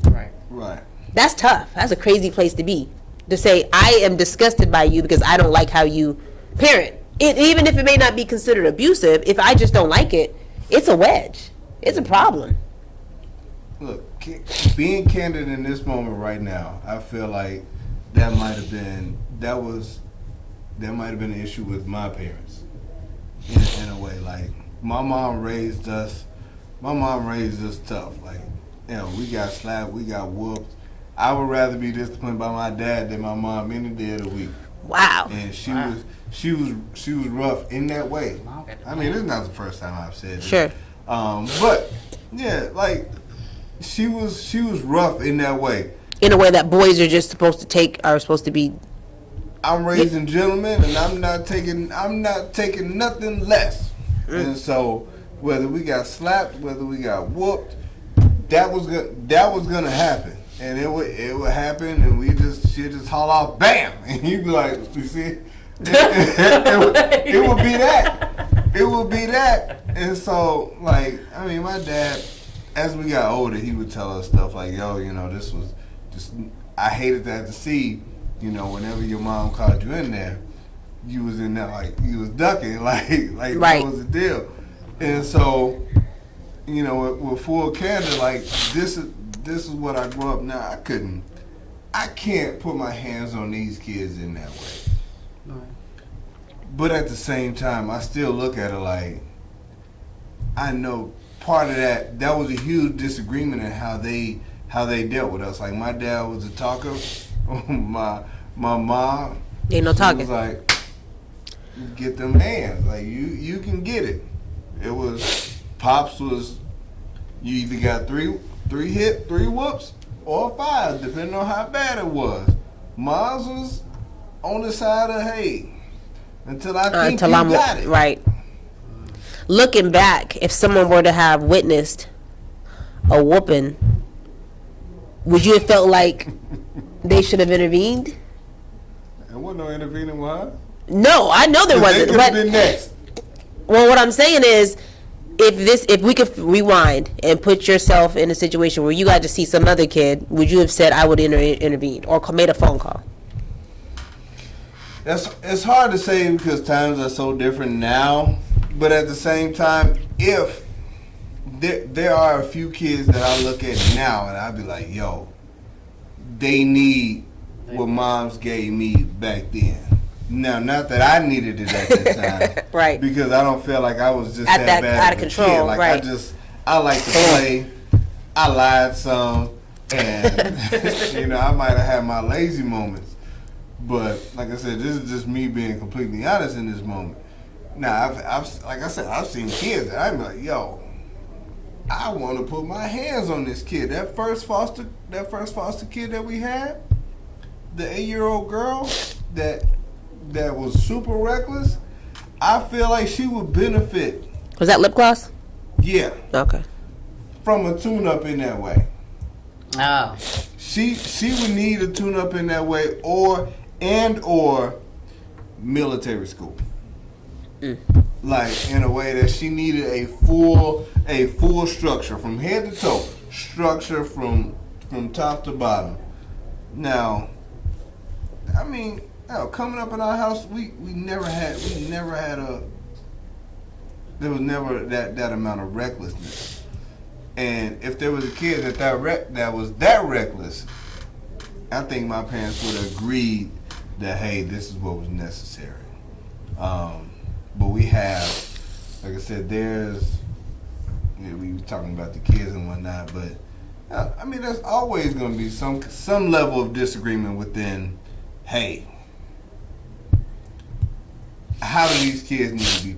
Right. That's tough. That's a crazy place to be. To say, I am disgusted by you because I don't like how you parent. Even if it may not be considered abusive, if I just don't like it, it's a wedge. It's a problem. Look, being candid in this moment right now, I feel like that might have been an issue with my parents in a way. Like, my mom raised us tough. Like, you know, we got slapped, we got whooped. I would rather be disciplined by my dad than my mom any day of the week. Wow. And she was rough in that way. I mean, this is not the first time I've said this. Sure. But yeah, like, she was rough in that way. In a way that boys are just supposed to be. I'm raising gentlemen, and I'm not taking nothing less. And so, whether we got slapped, whether we got whooped, that was gonna happen. And it would happen, and she'd just haul off, bam, and you'd be like, you see, it would be that. It would be that. And so, like, I mean, my dad, as we got older, he would tell us stuff like, yo, you know, this was just, I hated that to see, you know, whenever your mom called you in there, you was in there like, you was ducking, like right. That was the deal. And so, you know, with full candor, like, this is what I grew up now. I can't put my hands on these kids in that way. Right. But at the same time, I still look at it like, I know part of that was a huge disagreement in how they dealt with us. Like, my dad was a talker. my mom, ain't no talking. Was like, get them hands. Like, you can get it. It was, Pops was, you either got three whoops, or 5, depending on how bad it was. Mom's was on the side of, hey, until I think you got it. Right. Looking back, if someone were to have witnessed a whooping, would you have felt like they should have intervened? There wasn't no intervening with her. No, I know there wasn't. They could have been next. Well, what I'm saying is, if we could rewind and put yourself in a situation where you got to see some other kid, would you have said I would intervene or made a phone call? It's hard to say because times are so different now, but at the same time, if there are a few kids that I look at now and I'd be like, yo, they need what moms gave me back then. Now, not that I needed it at that time, right? Because I don't feel like I was just that bad out of control, kid. Like right? I like to play. I lied some, and I might have had my lazy moments. But like I said, this is just me being completely honest in this moment. Now, I've seen kids that I'm like, yo, I want to put my hands on this kid. That first foster kid that we had, the 8-year-old girl that was super reckless. I feel like she would benefit. Was that lip gloss? Yeah. Okay. From a tune-up in that way. Oh. She would need a tune-up in that way, or military school. Like in a way that she needed a full structure from head to toe, structure from top to bottom. Now, I mean, coming up in our house, we never had there was never that amount of recklessness. And if there was a kid that was that reckless, I think my parents would have agreed that, hey, this is what was necessary. But we have, like I said, we were talking about the kids and whatnot, but I mean, there's always going to be some level of disagreement within, hey, how do these kids need to be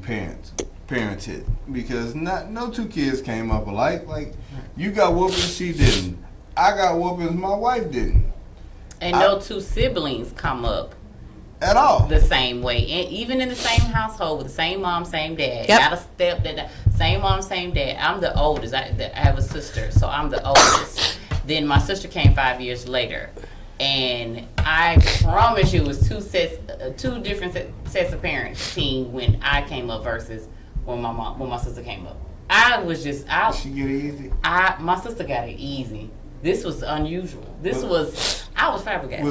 parented? Because no two kids came up alike. Like, you got whoopings, she didn't. I got whoopings, my wife didn't. And no two siblings come up at all the same way, and even in the same household with the same mom, same dad. Yep. Not a stepdad, same mom, same dad. I'm the oldest. I have a sister, so I'm the oldest. Then my sister came 5 years later, and I promise you, it was two different sets of parents team when I came up versus when my sister came up. Did she get it easy? My sister got it easy. This was unusual. I was flabbergasted.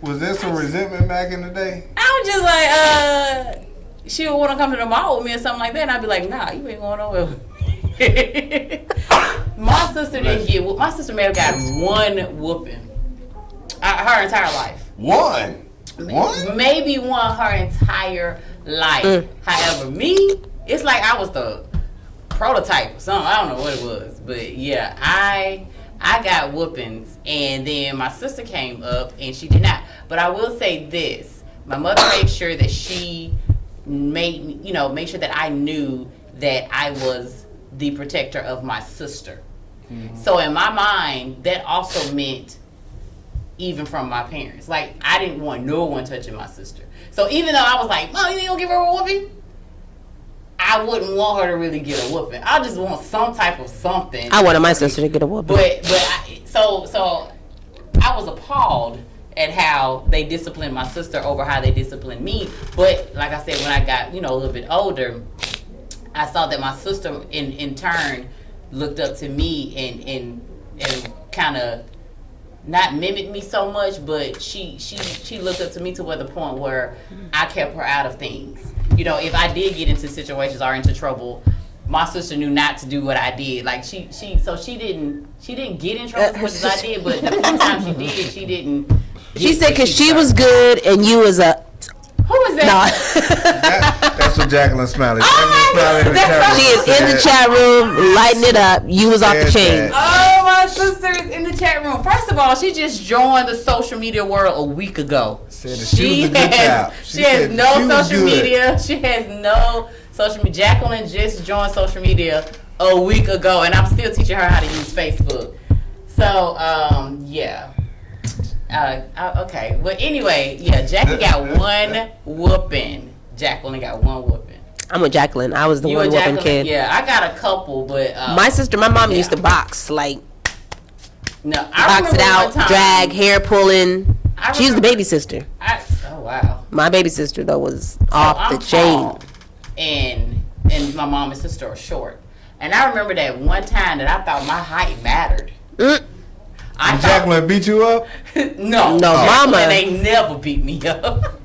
Was there some resentment back in the day? I was just like, she would want to come to the mall with me or something like that, and I'd be like, nah, you ain't going nowhere with me. My sister didn't get whooped. My sister may have got one whooping her entire life. One? Maybe one her entire life. However, me, it's like I was the prototype or something. I don't know what it was. But yeah, I got whoopings, and then my sister came up and she did not. But I will say this: my mother made sure that she made sure that I knew that I was the protector of my sister. Mm-hmm. So in my mind, that also meant even from my parents. Like, I didn't want no one touching my sister. So even though I was like, Mom, you ain't gonna give her a whooping? I wouldn't want her to really get a whooping. I just want some type of something. I wanted my sister to get a whooping. So I was appalled at how they disciplined my sister over how they disciplined me. But like I said, when I got, a little bit older, I saw that my sister in turn looked up to me and kind of not mimicked me so much, but she looked up to me to the point where I kept her out of things. If I did get into situations or into trouble, my sister knew not to do what I did. Like she didn't get in trouble as much as I did, but the few times she did, she didn't. She said because she was good and you was a. Who was that? Nah. That's what Jacqueline Smiley. She is in the chat room, lighting it up. You was off the chain. Oh, my sister is in the chat room. First of all, she just joined the social media world a week ago. She has no social media. She has no social media. Jacqueline just joined social media a week ago, and I'm still teaching her how to use Facebook. So, yeah. Okay. But anyway, yeah, Jackie got one whooping. Jacqueline got one whooping. I'm with Jacqueline. I was the one whooping kid. Yeah, I got a couple, but my mom used to box, like box it out, time, drag, hair pulling. She was the baby sister. Oh wow. My baby sister though was off the chain. And and my mom and sister are short. And I remember that one time that I thought my height mattered. Jacqueline beat you up? No, mama. They never beat me up.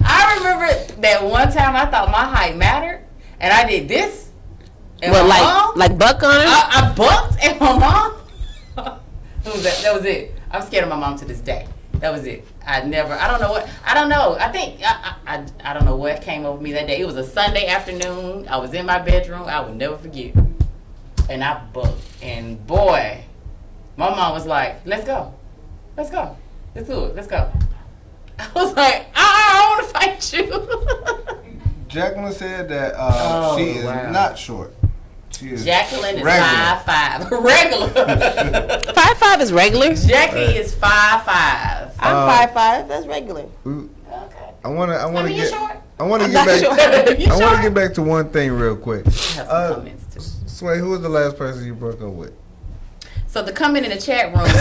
I remember that one time I thought my height mattered, and I did this. And Well, my mom, like buck on her? I bucked, and my mom. That was it. I'm scared of my mom to this day. That was it. I don't know. I think I don't know what came over me that day. It was a Sunday afternoon. I was in my bedroom. I would never forget. And I bucked, and boy, my mom was like, "Let's go, let's do it, let's go." I was like, "I want to fight you." Jacqueline said that she is not short. She is Jacqueline is regular. 5'5". Regular. 5'5" is regular. Jackie is 5'5". I'm 5'5". That's regular. Okay. I want to you're get. short. I want to I'm get not back. sure. You I want sure? to get back to one thing real quick. I have some comments too. Sway, who was the last person you broke up with? So the comment in the chat room is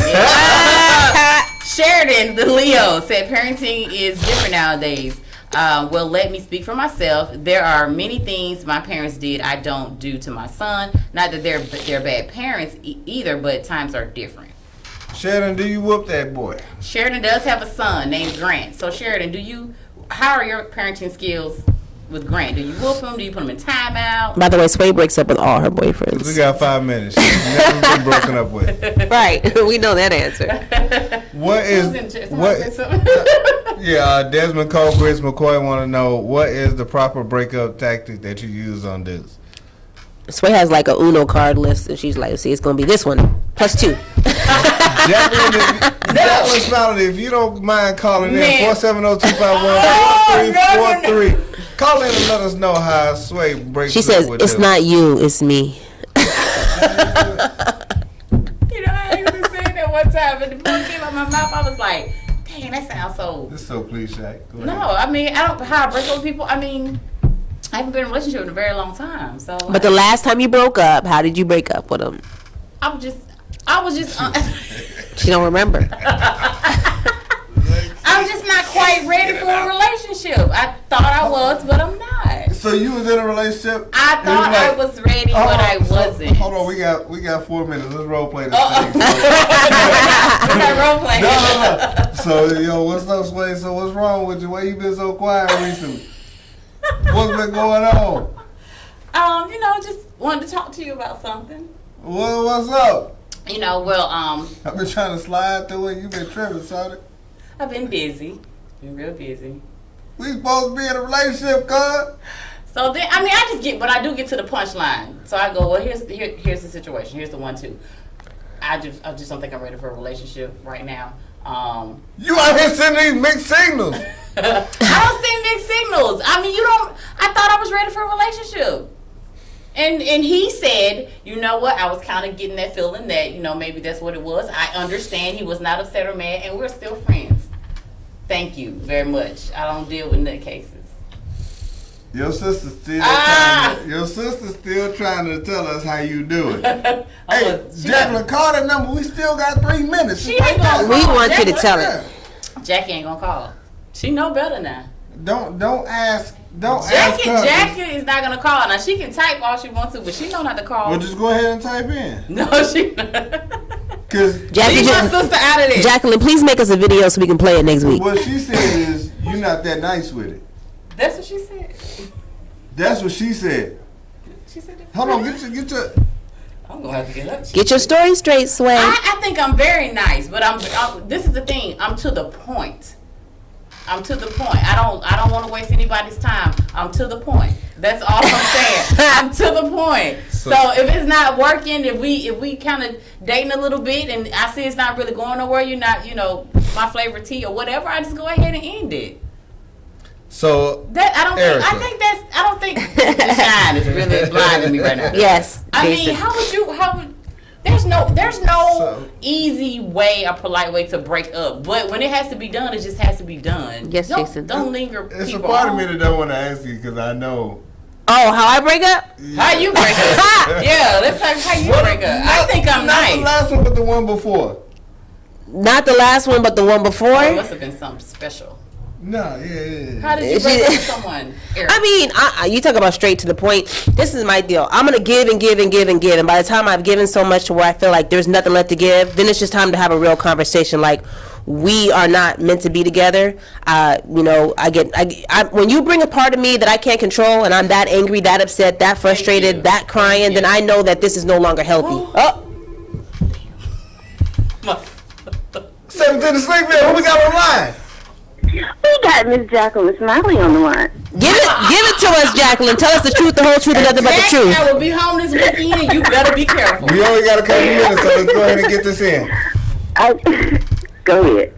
Sheridan, the Leo, said parenting is different nowadays. Well, let me speak for myself. There are many things my parents did I don't do to my son. Not that they're bad parents either, but times are different. Sheridan, do you whoop that boy? Sheridan does have a son named Grant. So Sheridan, how are your parenting skills with Grant? Do you whoop him? Do you put him in timeout? By the way, Sway breaks up with all her boyfriends. We got 5 minutes. She's never been broken up with. Right. We know that answer. What is Desmond Cole, Chris McCoy want to know what is the proper breakup tactic that you use on dudes? Sway has like a Uno card list, and she's like, "See, it's gonna be this one plus 2." Jacqueline Smiley, if you don't mind calling in, Man. 470-251-4343. Call in and let us know how Sway breaks She up says, with "It's dudes. not you, it's me." You know, I even said that one time, but the book came out of my mouth. I was like, dang, that sounds so. This is so cliche. Go ahead. No, I mean, I don't. How I break up with people. I mean, I haven't been in a relationship in a very long time. So, But the last time you broke up, how did you break up with him? I was just. She don't remember. I'm just not quite ready for a relationship. I thought I was, but I'm not. So you was in a relationship? I thought I was ready, but I wasn't. Hold on, we got 4 minutes. Let's role play this thing. I'm not role playing. No. So what's up, Sway? So what's wrong with you? Why you been so quiet recently? What's been going on? Just wanted to talk to you about something. What's up? I've been trying to slide through it. You been tripping, son. I've been busy. Been real busy. We supposed to be in a relationship, cuz. So then, when I do get to the punchline. So I go, well, here's the situation. Here's the 1-2. I just don't think I'm ready for a relationship right now. You out here sending these mixed signals. I don't send mixed signals. I thought I was ready for a relationship. And he said, you know what, I was kind of getting that feeling that, maybe that's what it was. I understand he was not upset or mad, and we're still friends. Thank you very much. I don't deal with nutcases. Your sister's still trying to tell us how you do it. Hey, Jacqueline, call that number. We still got 3 minutes. She ain't gonna We call. want you to tell it. Jackie ain't gonna call. She know better now. Don't ask. Don't Jackie, ask her. Jackie is not gonna call. Now she can type all she wants to, but she know not to call. Well, just go ahead and type in. No, she. Cause Jackie, Leave my sister out of this. Jacqueline, please make us a video so we can play it next week. what she said is you're not that nice with it. That's what she said. That's what she said. She said that. Hold on, get your. I'm gonna have to get her. Get your story straight, Sway. I think I'm very nice, but this is the thing. I'm to the point. I don't want to waste anybody's time. I'm to the point. That's all I'm saying. I'm to the point. So if it's not working, if we kind of dating a little bit, and I see it's not really going nowhere, you're not, my favorite tea or whatever, I just go ahead and end it. So That I don't think the shine is really blinding me right now. Yes. I Jason. mean, how would there's no easy way, a polite way to break up. But when it has to be done, it just has to be done. Yes, Jason. Don't linger. it's a people part of on. me that don't want to ask you because I know. Oh, how I break up? How you break up? Yeah, let's talk how you break up. I think I'm not nice. the last one, but the one before. Not the last one, but the one before. Oh, it must have been something special. No, yeah. How did you break up with someone, Eric? I mean, you talk about straight to the point. This is my deal. I'm going to give and give and give and give. And by the time I've given so much to where I feel like there's nothing left to give, then it's just time to have a real conversation. Like, we are not meant to be together. You know, when you bring a part of me that I can't control and I'm that angry, that upset, that frustrated, that crying, then I know that this is no longer healthy. Oh. 17 to Slickville, who we got online? We got Miss Jacqueline Smiley on the line. Give it to us, Jacqueline. Tell us the truth, the whole truth, and nothing but the truth. I will be home this weekend, and you better be careful. We only got a couple minutes, so let's go ahead and get this in. Go ahead.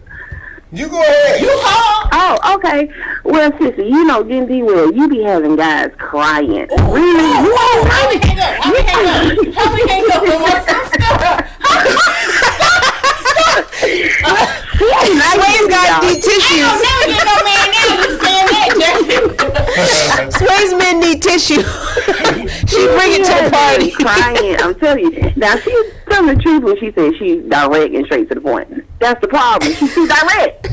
You go ahead. You call. Oh, okay. Well, sissy, you know, Gendy, you be having guys crying. Ooh, really? How we hang up? How we hang up with my sister? Sway's got deep tissues. I don't never get no man now. You saying that, Sway's men need tissue. She bring it to the party. Crying, I'm telling you. Now, she's telling the truth when she says she's direct and straight to the point. That's the problem. She's too direct.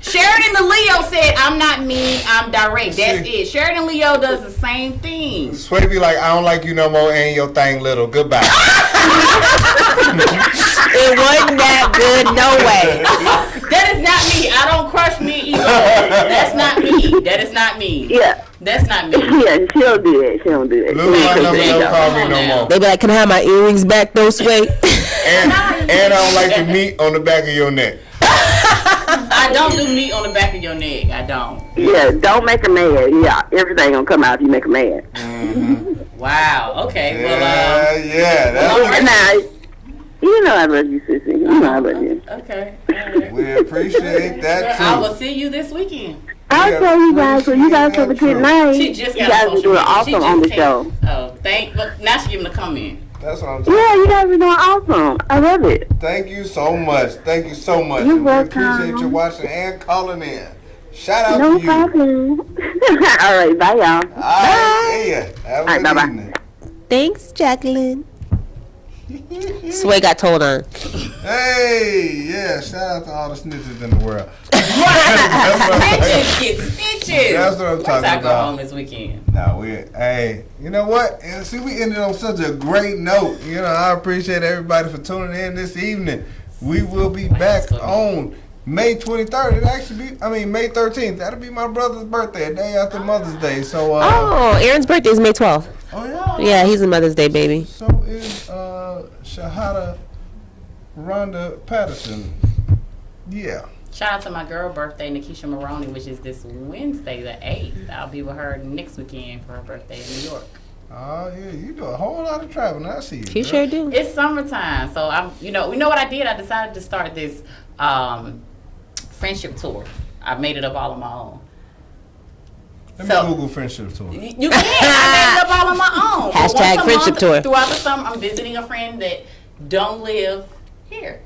Sheridan the Leo said, I'm not mean, I'm direct. That's it. Sheridan Leo does the same thing. Sway be like, I don't like you no more and your thing little. Goodbye. It wasn't that good, no way. That is not me. I don't crush me either. That's not me. That is not me. Yeah. That's not me. Yeah, she'll do it. She don't do it. Lose my number, don't call me no more. They be like, can I have my earrings back though, Sway? And I don't like the meat on the back of your neck. I don't do meat on the back of your neck. I don't. Yeah, don't make her mad. Yeah, everything gonna come out if you make her mad. Mm-hmm. Wow. Okay. Yeah. Now, you know I love you, sissy. You know I love you. Okay. Right. We appreciate that too. I will see you this weekend. I'll tell you guys, so you guys have a good night. She just got you guys are doing awesome on the show. Oh, but now she's giving a comment. That's what I'm saying. Yeah, you guys are doing awesome. I love it. Thank you so much. Thank you so much. You're and welcome. We appreciate you watching and calling in. Shout out No to you. problem. All right, bye, y'all. All right, see ya. Have a good evening. Thanks, Jacqueline. Sway got told on. Hey, yeah, shout out to all the snitches in the world. Snitches get stitches. That's what I'm talking I about. go home this weekend. Nah, hey, you know what? And see, we ended on such a great note. You know, I appreciate everybody for tuning in this evening. We will be back on May 23rd. It actually be, May 13th. That'll be my brother's birthday, a day after Mother's Day. So, Aaron's birthday is May 12th. Oh, yeah? Yeah, he's a Mother's Day baby. So is Shahada Rhonda Patterson. Yeah. Shout out to my girl birthday, Nikisha Maroney, which is this Wednesday, the 8th. I'll be with her next weekend for her birthday in New York. Oh, yeah, you do a whole lot of traveling. I see you. You sure do. It's summertime, so we know what I did? I decided to start this friendship tour. I made it up all on my own. Let me Google friendship tour. You can. I made it up all on my own. Hashtag friendship tour. Throughout the summer, I'm visiting a friend that don't live here.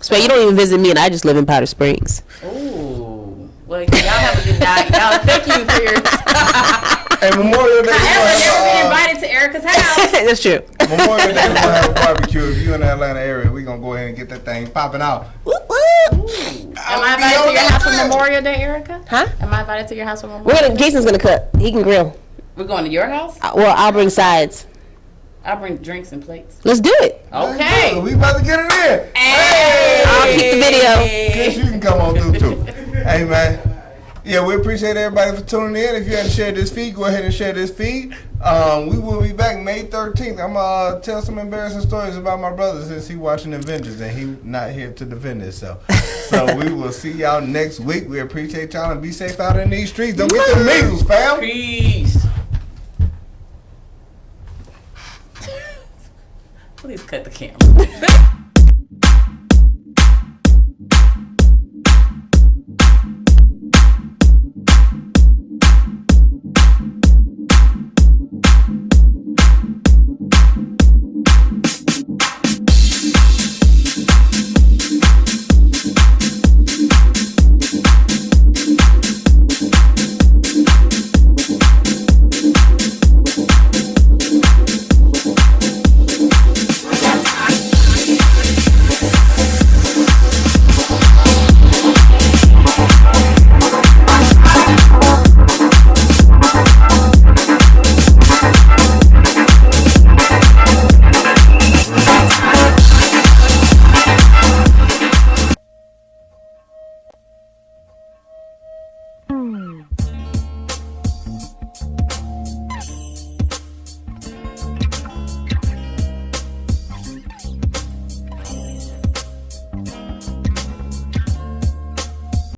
So you don't even visit me, and I just live in Powder Springs. Ooh. Well, y'all have a good night. Y'all, thank you for your Hey, Memorial Day. I never been invited to Erica's house. That's true. Memorial Day, we're going to have a barbecue. If you're in the Atlanta area, we're going to go ahead and get that thing popping out. Am I invited to your house for Memorial Day, Erica? Huh? Am I invited to your house for Memorial Day? Jason's going to cook. He can grill. We're going to your house? Well, I'll bring sides. I'll bring drinks and plates. Let's do it. Okay. We about to get it in. Hey. I'll keep the video. Yes, you can come on through too. Hey, man. Yeah, we appreciate everybody for tuning in. If you haven't shared this feed, go ahead and share this feed. We will be back May 13th. I'm going to tell some embarrassing stories about my brother since he watching Avengers and he not here to defend himself. So we will see y'all next week. We appreciate y'all and be safe out in these streets. Don't get the measles, fam. Peace. Please cut the camera.